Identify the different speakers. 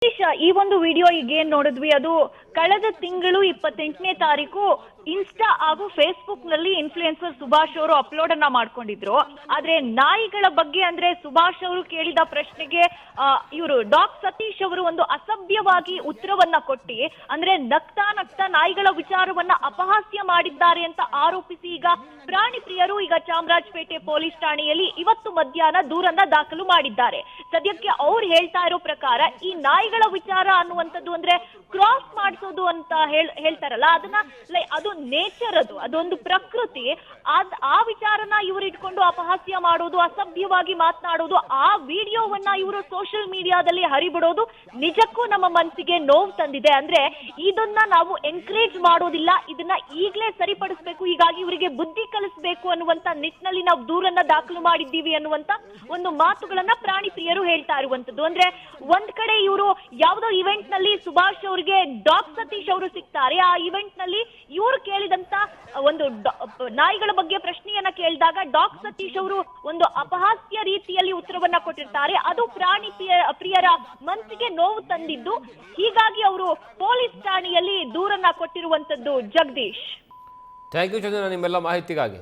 Speaker 1: ಈ ಒಂದು ವಿಡಿಯೋ ಈಗ ಏನ್ ನೋಡಿದ್ವಿ ಅದು ಕಳೆದ ತಿಂಗಳು 28ನೇ ತಾರೀಕು ಇನ್ಸ್ಟಾ ಹಾಗೂ ಫೇಸ್ಬುಕ್ ನಲ್ಲಿ ಇನ್ಫ್ಲುಯೆನ್ಸರ್ ಸುಭಾಷ್ ಅವರು ಅಪ್ಲೋಡ್ ಅನ್ನ ಮಾಡ್ಕೊಂಡಿದ್ರು. ಆದ್ರೆ ನಾಯಿಗಳ ಬಗ್ಗೆ ಅಂದ್ರೆ ಸುಭಾಷ್ ಅವರು ಕೇಳಿದ ಪ್ರಶ್ನೆಗೆ ಇವರು ಡಾಕ್ ಸತೀಶ್ ಅವರು ಒಂದು ಅಸಭ್ಯವಾಗಿ ಉತ್ತರವನ್ನ ಕೊಟ್ಟಿ ಅಂದ್ರೆ ನಗ್ತಾ ನಾಯಿಗಳ ವಿಚಾರವನ್ನ ಅಪಹಾಸ್ಯ ಮಾಡಿದ್ದಾರೆ ಅಂತ ಆರೋಪಿಸಿ ಈಗ ಪ್ರಾಣಿ ಪ್ರಿಯರು ಈಗ ಚಾಮರಾಜಪೇಟೆ ಪೊಲೀಸ್ ಠಾಣೆಯಲ್ಲಿ ಇವತ್ತು ಮಧ್ಯಾಹ್ನ ದೂರನ್ನ ದಾಖಲು ಮಾಡಿದ್ದಾರೆ. ಸದ್ಯಕ್ಕೆ ಅವ್ರು ಹೇಳ್ತಾ ಇರೋ ಪ್ರಕಾರ ಈ ನಾಯಿಗಳ ವಿಚಾರ ಅನ್ನುವಂಥದ್ದು ಅಂದ್ರೆ ಕ್ರಾಸ್ ಮಾಡಿಸೋದು ಅಂತ ಹೇಳ್ತಾರಲ್ಲ ಅದನ್ನ ಅದು ನೇಚರ್, ಅದೊಂದು ಪ್ರಕೃತಿ. ಆ ವಿಚಾರನ ಇವರು ಇಟ್ಕೊಂಡು ಅಪಹಾಸ್ಯ ಮಾಡೋದು, ಅಸಭ್ಯವಾಗಿ ಮಾತನಾಡೋದು, ಆ ವಿಡಿಯೋವನ್ನ ಇವರು ಸೋಷಿಯಲ್ ಮೀಡಿಯಾದಲ್ಲಿ ಹರಿಬಿಡೋದು ನಿಜಕ್ಕೂ ನಮ್ಮ ಮನಸ್ಸಿಗೆ ನೋವು ತಂದಿದೆ. ಅಂದ್ರೆ ಇದನ್ನ ನಾವು ಎನ್ಕರೇಜ್ ಮಾಡೋದಿಲ್ಲ, ಇದನ್ನ ಈಗಲೇ ಸರಿಪಡಿಸಬೇಕು, ಹೀಗಾಗಿ ಇವರಿಗೆ ಬುದ್ಧಿ ಕಲಿಸಬೇಕು ಅನ್ನುವಂತ ನಿಟ್ಟಿನಲ್ಲಿ ನಾವು ದೂರನ್ನ ದಾಖಲು ಮಾಡಿದ್ದೀವಿ ಅನ್ನುವಂತ ಒಂದು ಮಾತುಗಳನ್ನ ಪ್ರಾಣಿ ಪ್ರಿಯರು ಹೇಳ್ತಾ ಇರುವಂತದ್ದು. ಅಂದ್ರೆ ಒಂದ್ ಕಡೆ ಇವರು ಯಾವುದೋ ಇವೆಂಟ್ ನಲ್ಲಿ ಸುಭಾಷ್ ಅವರಿಗೆ ಡಾಕ್ ಸತೀಶ್ ಅವರು ಸಿಗ್ತಾರೆ. ಆ ಇವೆಂಟ್ ನಲ್ಲಿ ಇವರು ಕೇಳಿದಂತ ಒಂದು ನಾಯಿಗಳ ಬಗ್ಗೆ ಪ್ರಶ್ನೆಯನ್ನ ಕೇಳಿದಾಗ ಡಾಕ್ ಸತೀಶ್ ಅವರು ಒಂದು ಅಪಹಾಸ್ಯ ರೀತಿಯಲ್ಲಿ ಉತ್ತರವನ್ನ ಕೊಟ್ಟಿರ್ತಾರೆ. ಅದು ಪ್ರಾಣಿ ಪ್ರಿಯರ ಮನಸ್ಸಿಗೆ ನೋವು ತಂದಿದ್ದು, ಹೀಗಾಗಿ ಅವರು ಪೊಲೀಸ್ ಠಾಣೆಯಲ್ಲಿ ದೂರನ್ನ ಕೊಟ್ಟಿರುವಂತದ್ದು. ಜಗದೀಶ್,
Speaker 2: ಥ್ಯಾಂಕ್ ಯು ಚಂದನ ನಿಮ್ಮೆಲ್ಲ ಮಾಹಿತಿಗಾಗಿ.